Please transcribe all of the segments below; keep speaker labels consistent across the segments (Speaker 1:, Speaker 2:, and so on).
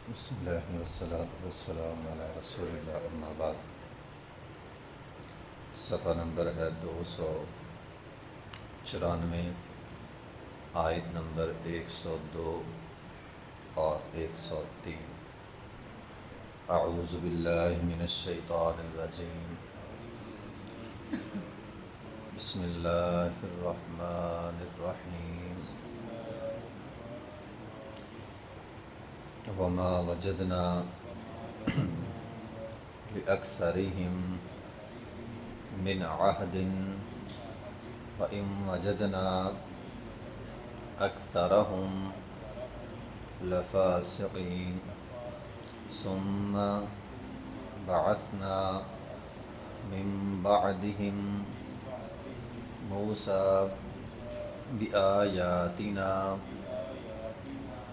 Speaker 1: بسم اللہ والصلاة والسلام علی رسول اللہ اما بعد۔ صفحہ نمبر ہے 294، آیت نمبر 102 اور 103۔ اعوذ باللہ من الشیطان الرجیم، بسم اللہ الرحمن الرحیم۔ وما وجدنا لأکثرهم من عہد وإن وجدنا أکثرهم لفاسقین ثم بعثنا من بعدهم موسى بآیاتنا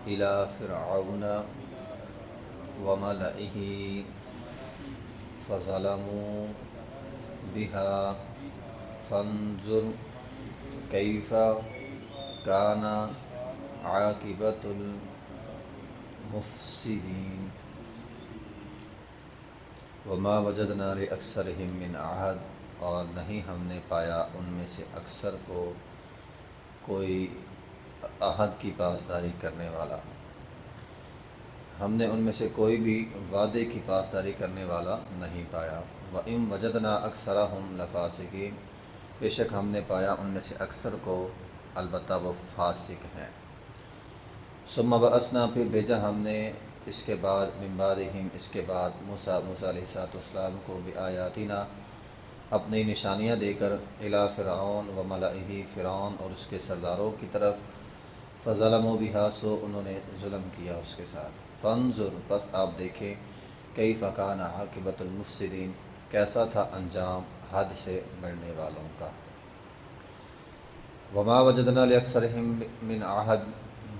Speaker 1: إلى فرعون وملئه فظلموا بها فانظر كيف كان عاقبة المفسدين۔ وما وجدنا لأکثرهم من عہد، اور نہیں ہم نے پایا ان میں سے اکثر کو کوئی عہد کی پاسداری کرنے والا، ہم نے ان میں سے کوئی بھی وعدے کی پاسداری کرنے والا نہیں پایا۔ وَإِن وَجَدْنَا أَكْثَرَهُمْ لَفَاسِقِينَ، بے شک ہم نے پایا ان میں سے اکثر کو، البتہ وہ فاسق ہیں۔ ثُمَّ بَعَثْنَا، پھر بھیجا ہم نے اس کے بعد، من بعدہم اس کے بعد، موسیٰ علیہ السلام کو، بآیاتنا اپنی نشانیاں دے کر، الی فرعون و ملئہ، فرعون اور اس کے سرداروں کی طرف، فظلموا بہا، سو انہوں نے ظلم کیا اس کے ساتھ۔ فانظر، پس آپ دیکھیں، کیف کان عاقبۃ المفسدین، کیسا تھا انجام حد سے بڑھنے والوں کا۔ وما وجدنا لاکثرہم من عہد،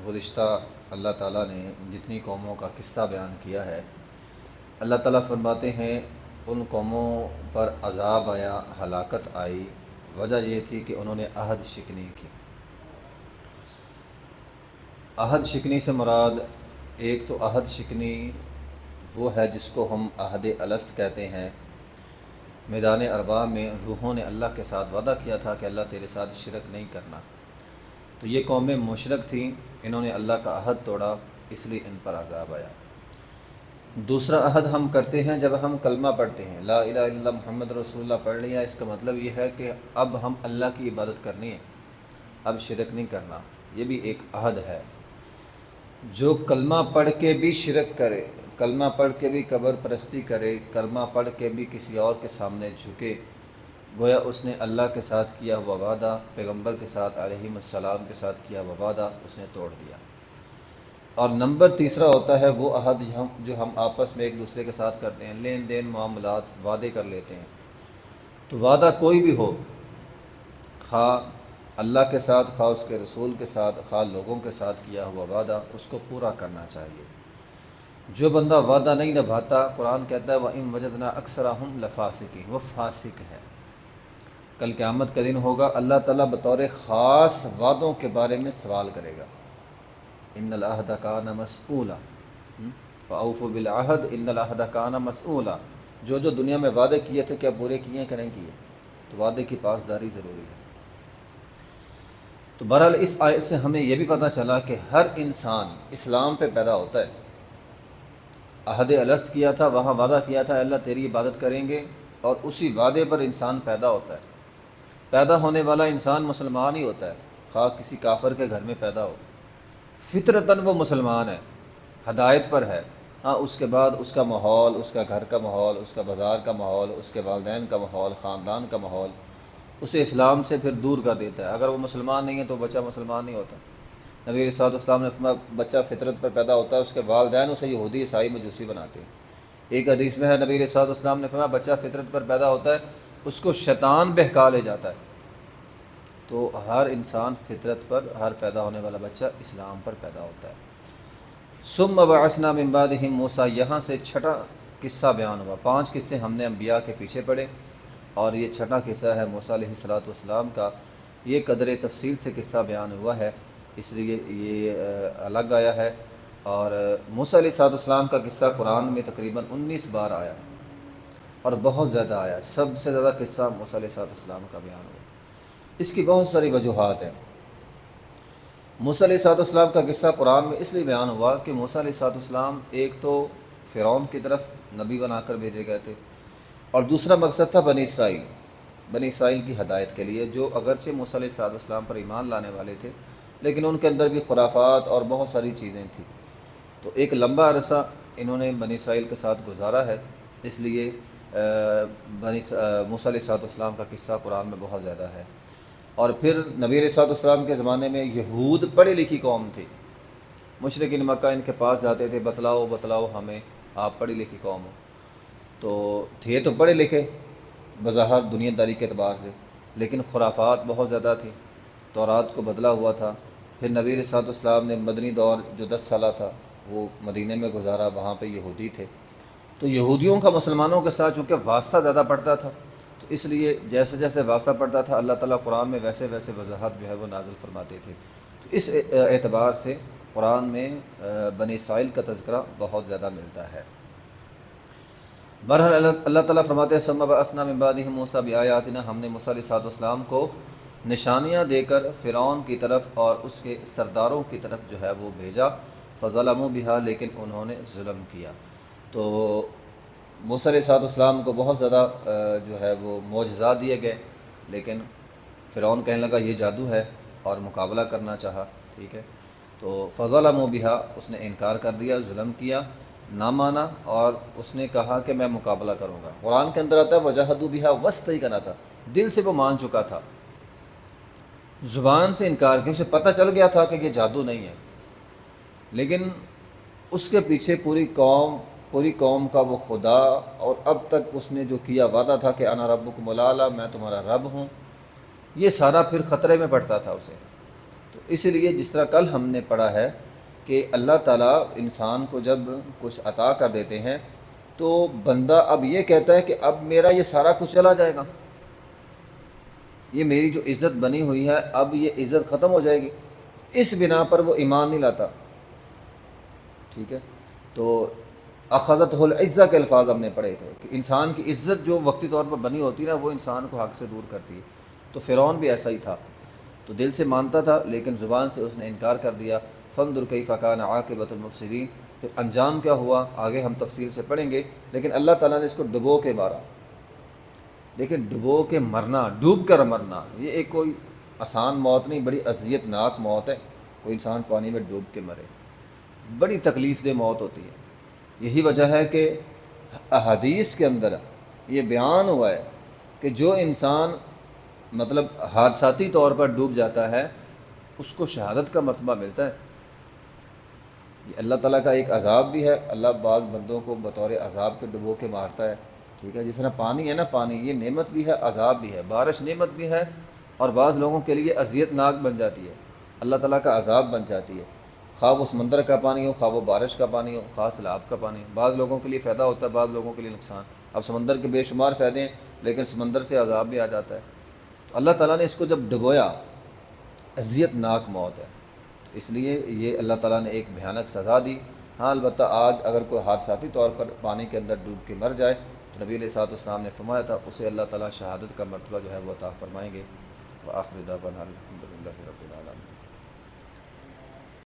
Speaker 1: گزشتہ اللہ تعالیٰ نے جتنی قوموں کا قصہ بیان کیا ہے، اللہ تعالیٰ فرماتے ہیں ان قوموں پر عذاب آیا، ہلاکت آئی، وجہ یہ تھی کہ انہوں نے عہد شکنی کی۔ عہد شکنی سے مراد، ایک تو عہد شکنی وہ ہے جس کو ہم عہد الست کہتے ہیں۔ میدان ارواح میں روحوں نے اللہ کے ساتھ وعدہ کیا تھا کہ اللہ تیرے ساتھ شرک نہیں کرنا، تو یہ قومیں مشرک تھیں، انہوں نے اللہ کا عہد توڑا، اس لیے ان پر عذاب آیا۔ دوسرا عہد ہم کرتے ہیں جب ہم کلمہ پڑھتے ہیں، لا الہ الا اللہ محمد رسول اللہ پڑھ لیا، اس کا مطلب یہ ہے کہ اب ہم اللہ کی عبادت کرنی ہے، اب شرک نہیں کرنا، یہ بھی ایک عہد ہے۔ جو کلمہ پڑھ کے بھی شرک کرے، کلمہ پڑھ کے بھی قبر پرستی کرے، کلمہ پڑھ کے بھی کسی اور کے سامنے جھکے، گویا اس نے اللہ کے ساتھ کیا ہوا وعدہ، پیغمبر کے ساتھ علیہ السلام کے ساتھ کیا ہوا وعدہ اس نے توڑ دیا۔ اور نمبر تیسرا ہوتا ہے وہ عہد جو ہم آپس میں ایک دوسرے کے ساتھ کرتے ہیں، لین دین، معاملات، وعدے کر لیتے ہیں۔ تو وعدہ کوئی بھی ہو، خواہ اللہ کے ساتھ، خواہ اس کے رسول کے ساتھ، خواہ لوگوں کے ساتھ کیا ہوا وعدہ، اس کو پورا کرنا چاہیے۔ جو بندہ وعدہ نہیں نبھاتا، قرآن کہتا ہے وَإِن وَجَدْنَا أَكْثَرَهُمْ لَفَاسِقِينَ، وہ فاسق ہے۔ کل قیامت کا دن ہوگا، اللہ تعالیٰ بطور خاص وعدوں کے بارے میں سوال کرے گا۔ إِنَّ الْعَهْدَ كَانَ مَسْئُولًا وَأَوْفُوا بِالْعَهْدِ إِنَّ الْعَهْدَ كَانَ مَسْئُولًا، جو دنیا میں وعدے کیے تھے کیا پورے کیے ہیں کہ نہیں کیے؟ تو وعدے کی پاسداری ضروری ہے۔ تو بہرحال اس آیت سے ہمیں یہ بھی پتہ چلا کہ ہر انسان اسلام پہ پیدا ہوتا ہے۔ عہد الست کیا تھا، وہاں وعدہ کیا تھا اللہ تیری عبادت کریں گے، اور اسی وعدے پر انسان پیدا ہوتا ہے۔ پیدا ہونے والا انسان مسلمان ہی ہوتا ہے، خواہ کسی کافر کے گھر میں پیدا ہو، فطرتاً وہ مسلمان ہے، ہدایت پر ہے۔ ہاں، اس کے بعد اس کا ماحول، اس کا گھر کا ماحول، اس کا بازار کا ماحول، اس کے والدین کا ماحول، خاندان کا ماحول اسے اسلام سے پھر دور کر دیتا ہے۔ اگر وہ مسلمان نہیں ہے تو بچہ مسلمان نہیں ہوتا۔ نبی علیہ السلام نے فرمایا بچہ فطرت پر پیدا ہوتا ہے، اس کے والدین اسے یہودی، عیسائی، مجوسی بناتے ہیں۔ ایک حدیث میں ہے نبی علیہ السلام نے فرمایا بچہ فطرت پر پیدا ہوتا ہے، اس کو شیطان بہکا لے جاتا ہے۔ تو ہر انسان فطرت پر، ہر پیدا ہونے والا بچہ اسلام پر پیدا ہوتا ہے۔ ثم بعثنا من بعدہم موسیٰ، یہاں سے چھٹا قصہ بیان ہوا۔ 5 قصے ہم نے انبیاء کے پیچھے پڑھے، اور یہ چھٹا قصہ ہے موسیٰ علیہ السلام کا۔ یہ قدر تفصیل سے قصہ بیان ہوا ہے، اس لیے یہ الگ آیا ہے۔ اور موسیٰ علیہ السلام کا قصہ قرآن میں تقریباً 19 بار آیا اور بہت زیادہ آیا، سب سے زیادہ قصہ موسیٰ علیہ السلام کا بیان ہوا۔ اس کی بہت ساری وجوہات ہیں۔ موسیٰ علیہ السلام کا قصہ قرآن میں اس لیے بیان ہوا کہ موسیٰ علیہ السلام ایک تو فرعون کی طرف نبی بنا کر بھیجے گئے تھے، اور دوسرا مقصد تھا بنی اسرائیل کی ہدایت کے لیے، جو اگرچہ موسیٰ علیہ السلام پر ایمان لانے والے تھے لیکن ان کے اندر بھی خرافات اور بہت ساری چیزیں تھیں۔ تو ایک لمبا عرصہ انہوں نے بنی اسرائیل کے ساتھ گزارا ہے، اس لیے موسیٰ علیہ السلام کا قصہ قرآن میں بہت زیادہ ہے۔ اور پھر نبی علیہ السلام کے زمانے میں یہود پڑھی لکھی قوم تھی، مشرکین مکہ ان کے پاس جاتے تھے، بتلاؤ ہمیں، آپ پڑھی لکھی قوم ہو۔ تو تھے تو پڑھے لکھے بظاہر دنیا داری کے اعتبار سے، لیکن خرافات بہت زیادہ تھی، تورات کو بدلا ہوا تھا۔ پھر نبی علیہ السلام نے مدنی دور جو 10 سالہ تھا وہ مدینے میں گزارا، وہاں پہ یہودی تھے، تو یہودیوں کا مسلمانوں کے ساتھ چونکہ واسطہ زیادہ پڑتا تھا، تو اس لیے جیسے جیسے واسطہ پڑتا تھا اللہ تعالیٰ قرآن میں ویسے ویسے وضاحت جو ہے وہ نازل فرماتے تھے۔ تو اس اعتبار سے قرآن میں بنی اسرائیل کا تذکرہ بہت زیادہ ملتا ہے۔ بہرحال اللہ تعالیٰ فرماتے ہیں ثم بعثنا من بعدہ موسیٰ بآیاتنا، ہم نے موسیٰ علیہ السلام کو نشانیاں دے کر فرعون کی طرف اور اس کے سرداروں کی طرف جو ہے وہ بھیجا، فظلموا بہا، لیکن انہوں نے ظلم کیا۔ تو موسیٰ علیہ السلام کو بہت زیادہ جو ہے وہ معجزات دیے گئے، لیکن فرعون کہنے لگا یہ جادو ہے اور مقابلہ کرنا چاہا، ٹھیک ہے۔ تو فظلموا بہا، اس نے انکار کر دیا، ظلم کیا، نہ مانا، اور اس نے کہا کہ میں مقابلہ کروں گا۔ قرآن کے اندر آتا ہے وجاہدوا بہا واستیقنتھا، تھا دل سے وہ مان چکا تھا، زبان سے انکار کیا، اسے پتہ چل گیا تھا کہ یہ جادو نہیں ہے، لیکن اس کے پیچھے پوری قوم کا وہ خدا، اور اب تک اس نے جو کیا وعدہ تھا کہ انا ربکم الاعلی، میں تمہارا رب ہوں، یہ سارا پھر خطرے میں پڑتا تھا اسے۔ تو اس لیے جس طرح کل ہم نے پڑھا ہے کہ اللہ تعالیٰ انسان کو جب کچھ عطا کر دیتے ہیں تو بندہ اب یہ کہتا ہے کہ اب میرا یہ سارا کچھ چلا جائے گا، یہ میری جو عزت بنی ہوئی ہے اب یہ عزت ختم ہو جائے گی، اس بنا پر وہ ایمان نہیں لاتا، ٹھیک ہے۔ تو اخذتہ العزہ کے الفاظ ہم نے پڑھے تھے کہ انسان کی عزت جو وقتی طور پر بنی ہوتی ہے نا وہ انسان کو حق سے دور کرتی ہے۔ تو فرعون بھی ایسا ہی تھا، تو دل سے مانتا تھا لیکن زبان سے اس نے انکار کر دیا۔ فانظر کیف کان عاقبۃ المفسدین، پھر انجام کیا ہوا آگے ہم تفصیل سے پڑھیں گے، لیکن اللہ تعالیٰ نے اس کو ڈبو کے مارا۔ لیکن ڈبو کے مرنا، ڈوب کر مرنا، یہ ایک کوئی آسان موت نہیں، بڑی اذیت ناک موت ہے، کوئی انسان پانی میں ڈوب کے مرے، بڑی تکلیف دہ موت ہوتی ہے۔ یہی وجہ ہے کہ احادیث کے اندر یہ بیان ہوا ہے کہ جو انسان مطلب حادثاتی طور پر ڈوب جاتا ہے اس کو شہادت کا مرتبہ ملتا ہے۔ یہ اللہ تعالیٰ کا ایک عذاب بھی ہے، اللہ بعض بندوں کو بطور عذاب کے ڈبو کے مارتا ہے، ٹھیک ہے۔ جس طرح پانی ہے نا، پانی یہ نعمت بھی ہے عذاب بھی ہے، بارش نعمت بھی ہے اور بعض لوگوں کے لیے اذیت ناک بن جاتی ہے، اللہ تعالیٰ کا عذاب بن جاتی ہے، خواہ وہ سمندر کا پانی ہو، خواہ وہ بارش کا پانی ہو، خواہ سیلاب کا پانی ہو۔ بعض لوگوں کے لیے فائدہ ہوتا ہے، بعض لوگوں کے لیے نقصان۔ اب سمندر کے بے شمار فائدے ہیں لیکن سمندر سے عذاب بھی آ جاتا ہے۔ تو اللہ تعالیٰ نے اس کو جب ڈبویا، اذیت ناک موت ہے، تو اس لیے یہ اللہ تعالیٰ نے ایک بھیانک سزا دی۔ ہاں البتہ آج اگر کوئی حادثاتی طور پر پانی کے اندر ڈوب کے مر جائے تو نبی علیہ السلام نے فرمایا تھا اسے اللہ تعالیٰ شہادت کا مرتبہ جو ہے وہ عطا فرمائیں گے۔ وآخر دعوانا الحمد للہ رب العالمین۔